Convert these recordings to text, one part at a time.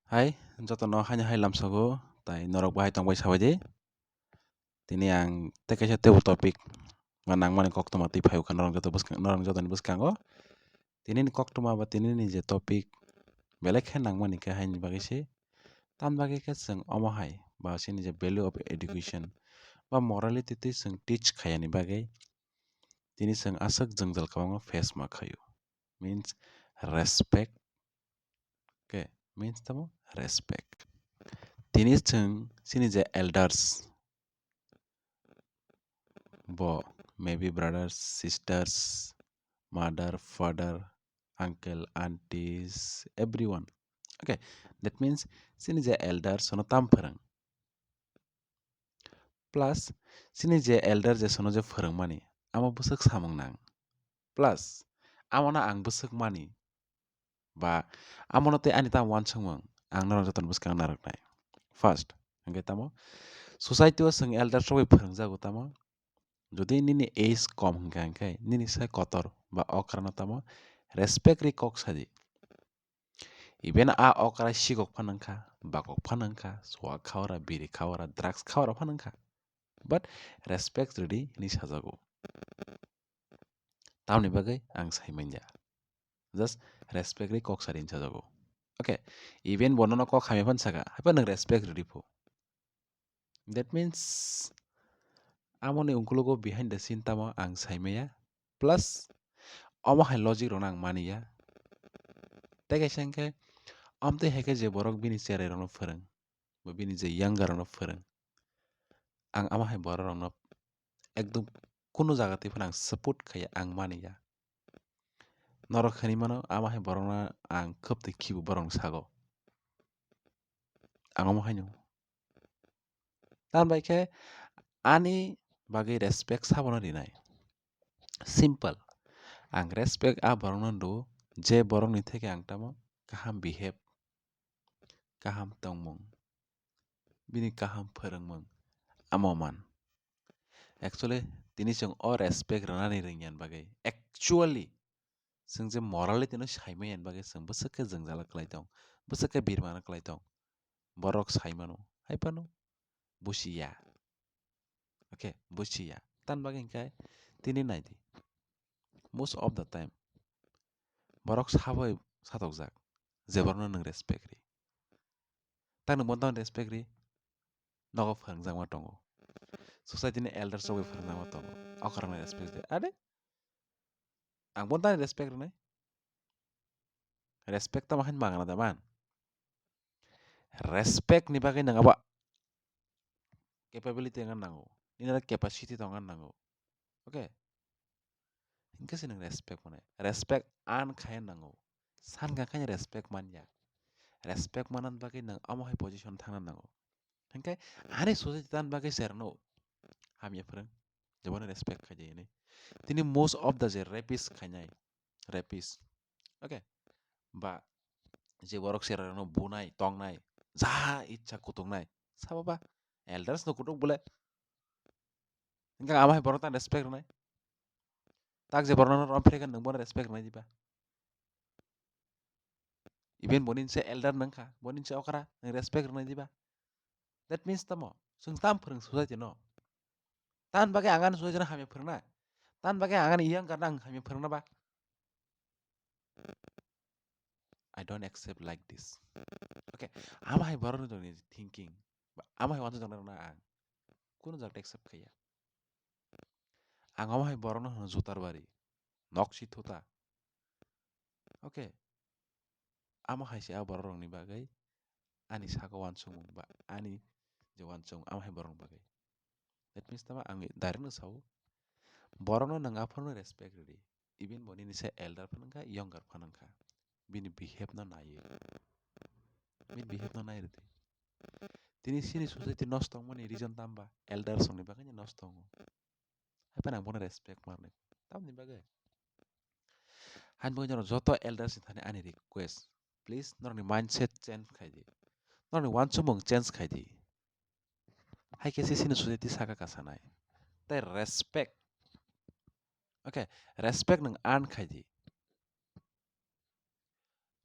Hai, jotono hanya hai lamsago tai norok bahai tongbai sabaje. Tini ang teka sa tebu topik manang mani kok toma ti phayu kan norong joto ni buskango. Tini ni kok toma ba tini ni je topik belek he nang mani ka hai ni bagi se. Tan bagi ka seng omo hai ba sini je value of education ba morality ti seng teach khaya ni bagi. Tini seng asak jengjal kawango face ma khayu. Means respect. Okay, means tamo respect. Tini seng sini je elders. Bo maybe brothers, sisters, mother, father, uncle, aunties, everyone. Okay, that means sini je elder sono tam. Plus sini je elder je sono je pharang mani amo busuk samung nang. Plus amona ang busuk mani ba amono te ani tam wan sangmang ang narang joton buskang narak nai. First, angke tamo society o sing elder sobai pharang jago tamo যদি nini age com hingkangkai nini sai kotor ba okra no tamo respect ri kok saji even a okra sigok phanangkha bakok phanangkha swa khawra biri khawra drugs khawra phanangkha but respect redi ni sajago tamni bagai ang saimanya just respect ri kok sarin sajago okay even bonono kok khame phan saka hapan nang respect redi pho that means amoni ungkulogo behind the scene tamo ang saimaya plus omo hai logic rona ang maniya tege sangke amte heke je borok bini cherai rokno pharang ba bini je younger rokno pharang ang ama hai borok rokno ekdom kuno jagate phano ang support khaya ang maniya norok khani mano ama hai borok no ang khub tei khibo borok sago ang amo haino tan bai khe ani bagi respect sabono rinai simple ang respect a borok no do je borok ni theke ang tamo kaham behave kaham tongmung bini kaham pharangmung amo man actually tini song o respect ranani ringyan bagai actually जों जे morality no saimaiyan bagai जों bwsake jongjala khlai tong bwsake birman khlai tong borok saimano haipano buchiya okay buchiya tan bagai kai tini naidi most of the time borok sabai satok jak je borok no nang respect ri tan mo tan respect ri nogo phangjak ma tongo society ni elders rok phangjak ma tongo okra na respect de ade ang bon tan respect ri nai respect ta mahan mangana da man respect ni bagai nang aba capability ngan nango nina capacity to ngan nango okay hingke sinang respect mane respect an khai nango san ga khai respect manya respect manan bagai nang amo hai position thangna nango hingke ani society tan bagai serno hamya phrang jabona respect khaje ne tini most of the je rapist khainai rapist okay ba je borok serano bunai tongnai ja ichha kutungnai sababa elders no kutuk bole hingke ama hai borok tan respect nai tak je borok no amfrekan nang bona respect nai diba even bonin se elder nangkha bonin se okra nang respect nai diba that means tamo sung tam phrang society no tan bagai angan society na hamya phrangna tan bagai angan iyang karna ang hamya phrangna ba I don't accept like this okay ama hai borok no joni thinking ama hai wantu jona na ang kuno jak accept khaya ang ama hai borok no jutar bari nokshi thuta okay ama hai se a borok rok ni bagai ani saka wansung ba ani je wansung ama hai borok bagai that means tama ang direct no sau borok no nang aphano respect ri even boni ni se elder phanangkha younger phanangkha bini behave no naye bini behave no nai rite tini sini society nostong mani reason tamba elder song ni bagai ni nostong hai panang bona respect marne tam ni bagai han bo jono joto elders ni thane ani request please nor ni mindset change khai di nor ni wan chumung change khai di haikhe sini society saka kasanai tai respect okay respect nang an khai di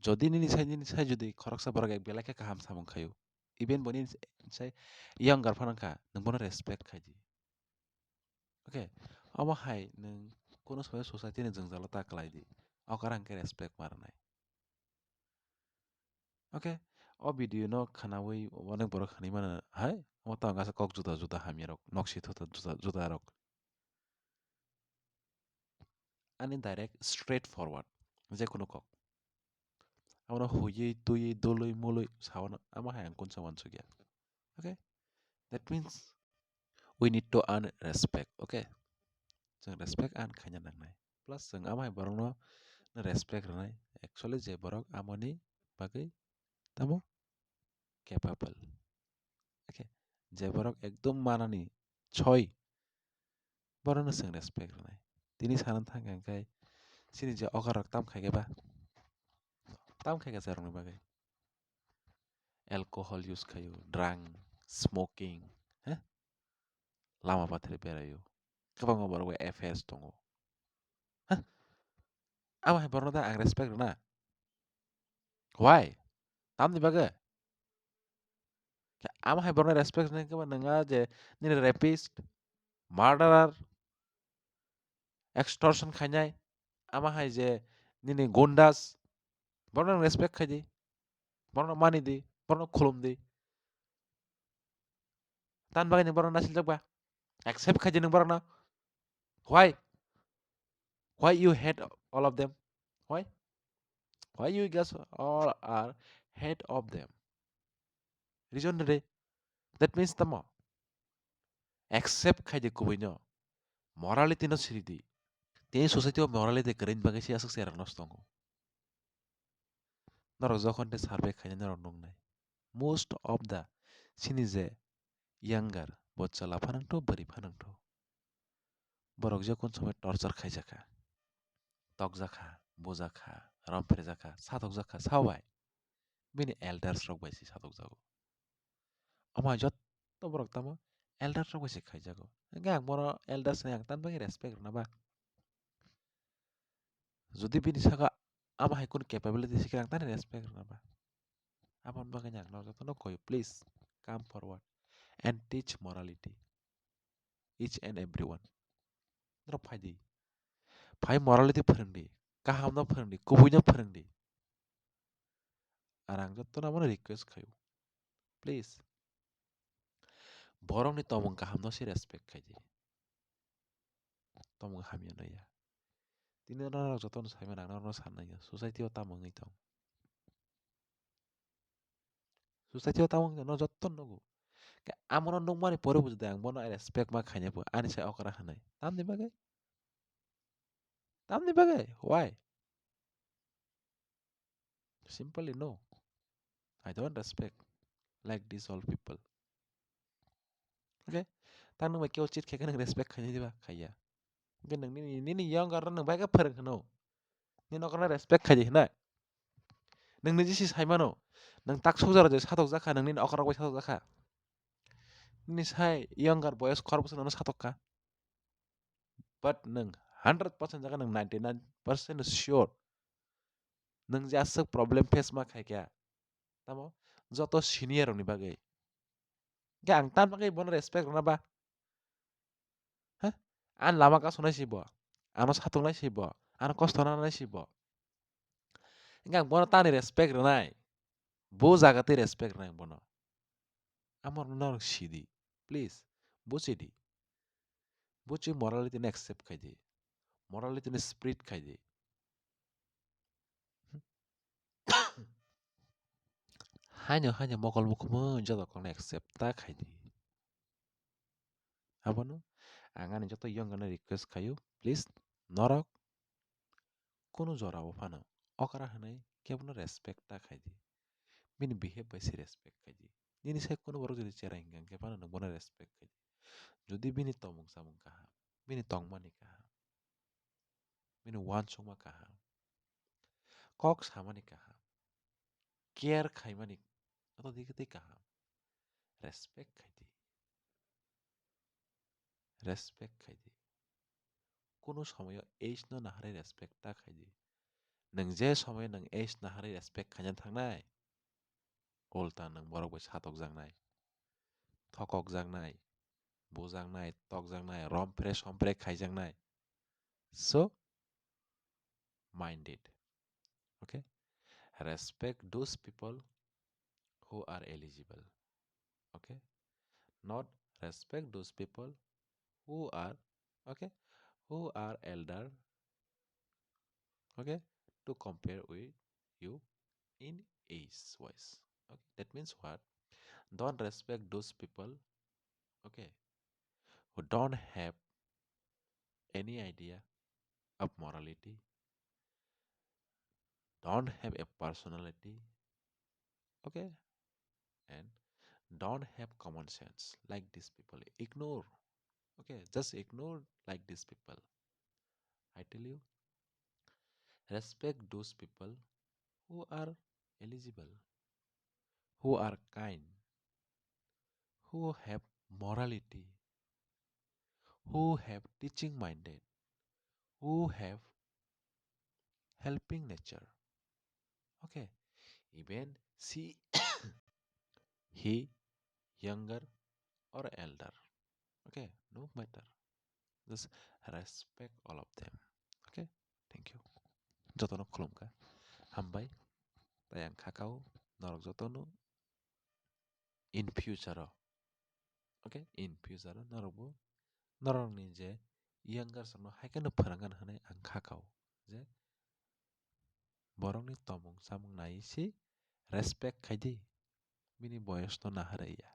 Jodi nini sai jodi khoroksa borok ek belai ke kaham samung khayo. Even boni sai younger phanangka nung bono respect khaidi. Okay. Omo hai nung kono samay society ni jengzalo ta kalai di. Okra hangke respect marnai. Okay. O video no khanawi onek borok khani mana hai. Omo ta angasa kok juta juta hamierok. Nokshi thota juta rok. And indirect straightforward. Je kono kok. Amano huyi tuyi doloi moloi sawana ama hai angkon sawan sugya. Okay. That means we need to earn respect. Okay. Jeng respect an khanya nangnai. Plus jeng ama hai borok no respect ranai. Actually je borok amoni bagai tamo capable. Okay. Je borok ekdom manani choi borok no jeng respect ranai. Tini sanan thang angkai sini je okarok tam khai ba. Tam khai ga jarong bagai. Alcohol use khayo, drunk, smoking. Heh? Lama bathre berayo. Kwbang borok affairs tongo. Hah? Ama hai borok no ang respect na. Why? Tam ni bagai. Ama hai borok respect na kaba nanga je nini rapist, murderer, extortion khainai. Ama hai je nini gondas. Borok no respect khai di. Borok no mani di. Borok no khulum di. Tan bagai ni borok nasil jak ba. Accept khai di ni borok na. Why? Why you hate all of them? Why? Why you guys all are hate of them? Reason re. That means tamo. Accept khai di kubui no. Morality no siri di. Tini society o morality keren bagai si asuk sera nostongo. Naro jokhon te survey khai naro nung nai. Most of the sini je younger bochala phanang to bari phanang to. Borok je kon samay torture khai jaka. Tok jaka, bojaka, rampere jaka, satok jaka, sawai. Bini elders rok bai si satok jago. Ama jot to borok tamo elders rok bai si khai jago. Gang moro elders yang tan bagi respect na ba. Jodi bini saka ama hai kun capability sikirang tan respect na ba. Apon bagai yang no jotono koy please come forward and teach morality each and everyone. Nro phai di. Phai morality phirngdi. Kaham no phirngdi. Kubui no phirngdi. Arang jotono amano request khayo. Please. Borok ni tomong kaham no si respect khai di. Tomong hamya no ya. Tini no jotono saima nang no sanna ya. Society o tamong itong. Society o tamong no jotono no go. Amono nung mani pore bujda ang bono respect ma khanya po. Ani sai okra hanai. Tam ni bagai. Tam ni bagai. Why? Simply no. I don't respect like these all people. Okay? Tang nung kyo chit kaya nang respect khanya diba khaya. Mungkin nang nini yang karena nang bagai perang no. Nini okra respect khaya na. Nang niji si sai mano. Nang tak sojara je satok jaka nang nini okra bai satok jaka. Nini sai younger boys korbusan no satok ka. But nang 100% jaka nang 99% sure. Nang jasuk problem face ma khai kya. Tamo joto senior ni bagai. Kya ang tan bagai bono respect na ba. Hah? An lama ka sunai si bo. Ano satok nai si bo. Ano kosto na nai si bo. Enggak bono tani respect nai. Bo jaga ti respect nai bono. Amor nor sidi. Please. Buchi di. Buchi morality ni accept khai di. Morality ni spirit khai di. Hanya mokol mukumu joto kong accept ta khai di. Apa no? Angan joto young na request khayo. Please. Norok. Kono jora bo phano. Okra hanai. Kya bono respect ta khai di. Bini behave by si respect khai di. Nini sai kono borok jodi cherai hingang kya phano bono respect khai di. Jodi bini tomong samong kaha. Bini tongmani kaha. Bini wansongma kaha. Kok samani kaha. Care khai mani. Ato dikiti kaha. Respect khai di. Respect khai di. Kono samoyo age no nahare respect ta khai di. nang je samay nang age nahari respect khaina thangnai ulta nang borok bai satok jangnai thokok jangnai bujangnai tokjangnai rompre khaijangnai so mind it. Okay, respect those people who are eligible. Okay, not respect those people who are, okay, who are elder, okay, to compare with you in age wise. Okay, that means what? Don't respect those people, okay, who don't have any idea of morality, don't have a personality, okay, and don't have common sense like these people. Ignore, okay, just ignore like these people. I tell you, respect those people who are eligible, who are kind, who have morality, who have teaching minded, who have helping nature. Okay, even see he younger or elder. Okay, no matter. Just respect all of them. Okay, thank you. Jotono khulumka. Hambai tayang kakao norok jotono in future. Okay, in future norok bo norok ni je younger sono haikhe no pharangan hanai ang kakao. Je borok ni tomung samung nai si respect khaidi bini boyos no naharaiya.